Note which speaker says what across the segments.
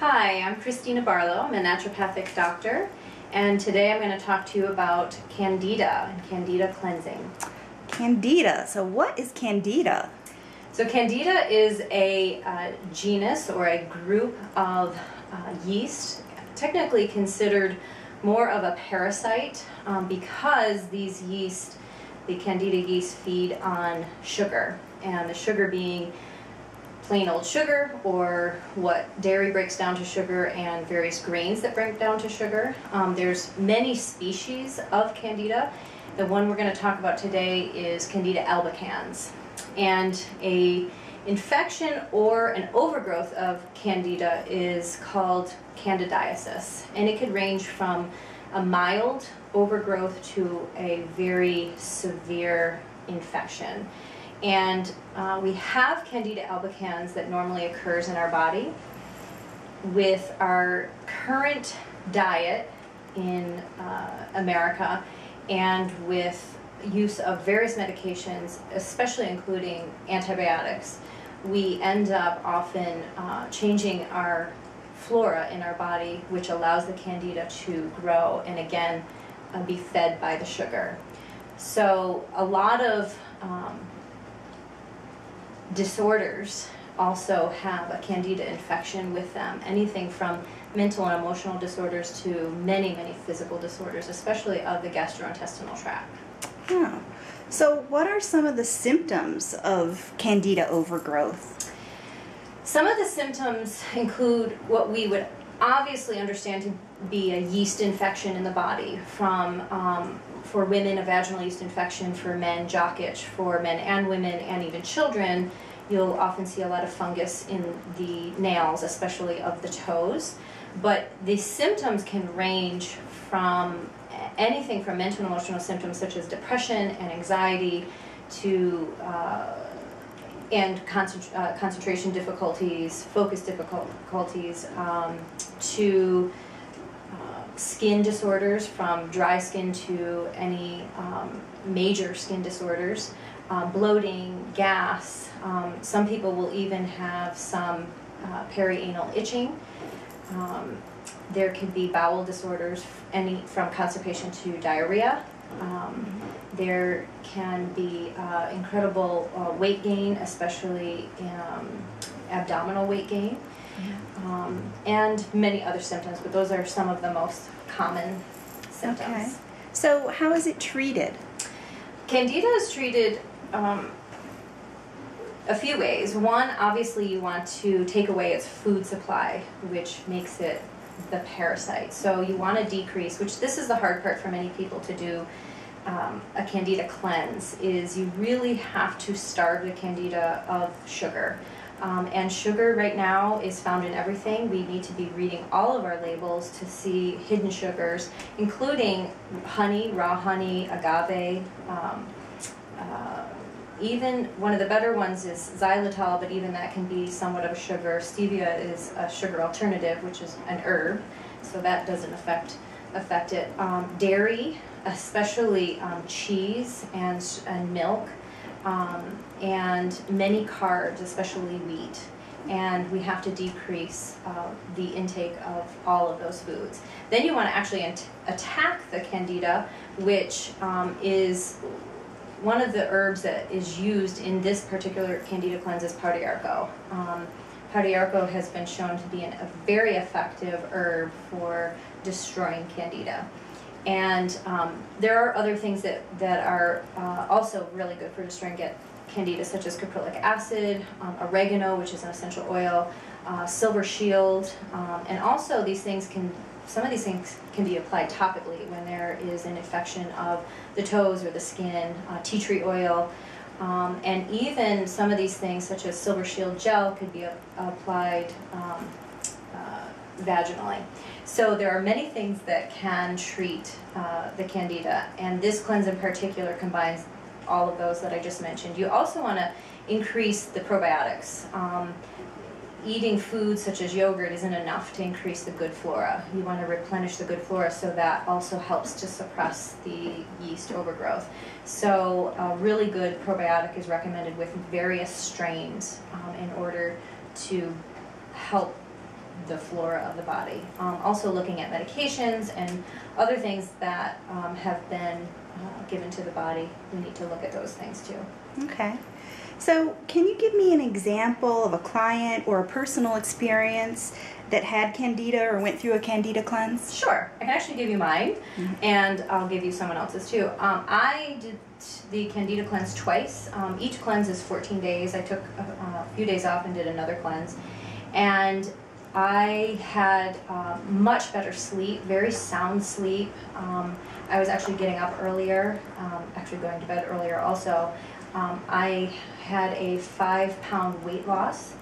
Speaker 1: Hi, I'm Christina Barlow. I'm a naturopathic doctor, and today I'm going to talk to you about Candida and Candida cleansing.
Speaker 2: Candida. So what is Candida?
Speaker 1: So Candida is a genus or a group of yeast, technically considered more of a parasite because these yeast, the Candida yeast, feed on sugar, and the sugar being plain old sugar, or what dairy breaks down to sugar, and various grains that break down to sugar. There's many species of Candida. The one we're going to talk about today is Candida albicans. And a infection or an overgrowth of Candida is called candidiasis, and it could range from a mild overgrowth to a very severe infection. And we have Candida albicans that normally occurs in our body. With our current diet in America, and with use of various medications, especially including antibiotics, we end up often changing our flora in our body, which allows the Candida to grow and again be fed by the sugar. So a lot of disorders also have a Candida infection with them, anything from mental and emotional disorders to many, many physical disorders, especially of the gastrointestinal tract.
Speaker 2: Oh. So what are some of the symptoms of Candida overgrowth?
Speaker 1: Some of the symptoms include what we would obviously understand to be a yeast infection in the body, from for women, a vaginal yeast infection; for men, jock itch; for men and women and even children, you'll often see a lot of fungus in the nails, especially of the toes. But the symptoms can range from anything from mental and emotional symptoms such as depression and anxiety to concentration difficulties, focus difficulties, to skin disorders, from dry skin to any major skin disorders, bloating, gas. Some people will even have some perianal itching. There could be bowel disorders, from constipation to diarrhea. There can be incredible weight gain, especially abdominal weight gain, and many other symptoms, but those are some of the most common symptoms.
Speaker 2: Okay. So how is it treated?
Speaker 1: Candida is treated a few ways. One, obviously you want to take away its food supply, which makes it the parasite. So you want to decrease, which this is the hard part for many people to do, a Candida cleanse, is you really have to starve the Candida of sugar. And sugar right now is found in everything. We need to be reading all of our labels to see hidden sugars, including honey, raw honey, agave. Even one of the better ones is xylitol, but even that can be somewhat of a sugar. Stevia is a sugar alternative, which is an herb, so that doesn't affect it. Dairy, especially cheese and milk, and many carbs, especially wheat. And we have to decrease the intake of all of those foods. Then you want to actually attack the Candida, which is one of the herbs that is used in this particular Candida cleanse is Pardiarco. Pardiarco has been shown to be a very effective herb for destroying Candida. And there are other things that are also really good for destroying Candida, such as caprylic acid, oregano, which is an essential oil, silver shield, and also some of these things can be applied topically when there is an infection of the toes or the skin, tea tree oil, and even some of these things such as silver shield gel could be applied vaginally. So there are many things that can treat the Candida, and this cleanse in particular combines all of those that I just mentioned. You also want to increase the probiotics. Eating foods such as yogurt isn't enough to increase the good flora. You want to replenish the good flora, so that also helps to suppress the yeast overgrowth. So a really good probiotic is recommended with various strains in order to help the flora of the body. Also looking at medications and other things that have been given to the body, we need to look at those things too.
Speaker 2: Okay. So can you give me an example of a client or a personal experience that had Candida or went through a Candida cleanse?
Speaker 1: Sure. I can actually give you mine, and I'll give you someone else's too. I did the Candida cleanse twice. Each cleanse is 14 days. I took a few days off and did another cleanse. And I had much better sleep, very sound sleep. I was actually getting up earlier, actually going to bed earlier also. I had a 5-pound weight loss.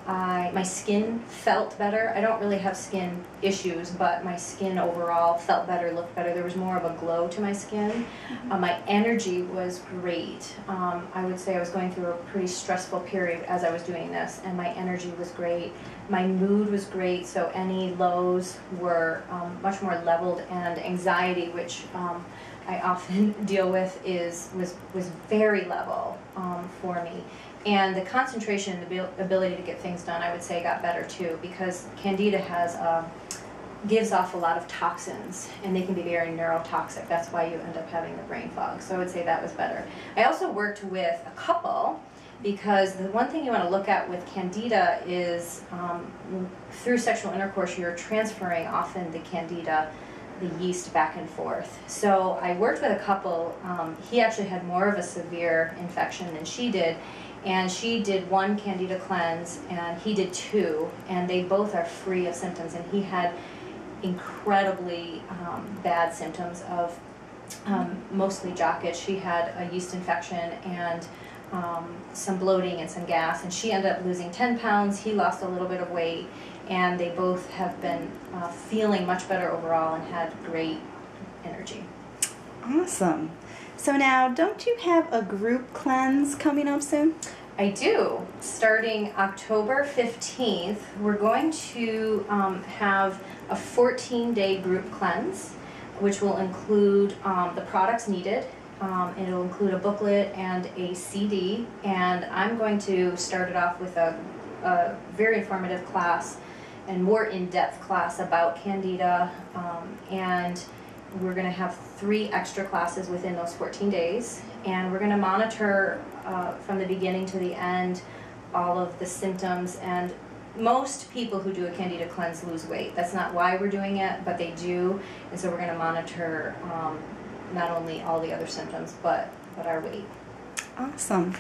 Speaker 1: My skin felt better. I don't really have skin issues, but my skin overall felt better, looked better. There was more of a glow to my skin. My energy was great. I would say I was going through a pretty stressful period as I was doing this, and my energy was great. My mood was great, so any lows were much more leveled, and anxiety, which I often deal with, was very level for me. And the concentration and the ability to get things done, I would say, got better too, because Candida gives off a lot of toxins, and they can be very neurotoxic. That's why you end up having the brain fog. So I would say that was better. I also worked with a couple, because the one thing you want to look at with Candida is through sexual intercourse, you're transferring often the Candida, the yeast, back and forth. So I worked with a couple. He actually had more of a severe infection than she did, and she did 1 Candida cleanse and he did 2, and they both are free of symptoms. And he had incredibly bad symptoms of mostly jock itch. She had a yeast infection and some bloating and some gas, and she ended up losing 10 pounds. He lost a little bit of weight, and they both have been feeling much better overall and had great energy.
Speaker 2: Awesome. So now, don't you have a group cleanse coming up soon?
Speaker 1: I do. Starting October 15th, we're going to have a 14-day group cleanse, which will include the products needed. It'll include a booklet and a CD, and I'm going to start it off with a very informative class and more in-depth class about Candida, and we're going to have 3 extra classes within those 14 days, and we're going to monitor from the beginning to the end all of the symptoms. And most people who do a Candida cleanse lose weight. That's not why we're doing it, but they do, and so we're going to monitor not only all the other symptoms, but our weight.
Speaker 2: Awesome.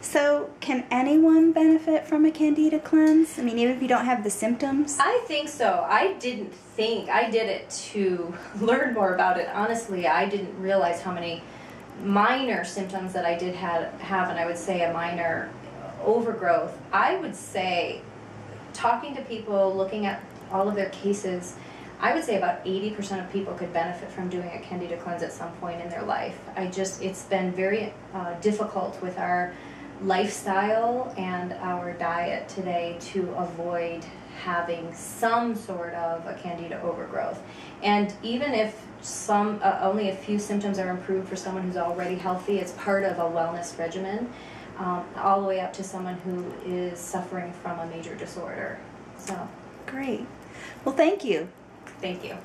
Speaker 2: So can anyone benefit from a Candida cleanse? I mean, even if you don't have the symptoms?
Speaker 1: I think so. I didn't think. I did it to learn more about it. Honestly, I didn't realize how many minor symptoms that I did have, and I would say a minor overgrowth. I would say, talking to people, looking at all of their cases, I would say about 80% of people could benefit from doing a Candida cleanse at some point in their life. It's been very difficult with our lifestyle and our diet today to avoid having some sort of a Candida overgrowth. And even if only a few symptoms are improved for someone who's already healthy, it's part of a wellness regimen, all the way up to someone who is suffering from a major disorder. So,
Speaker 2: great. Well, thank you.
Speaker 1: Thank you.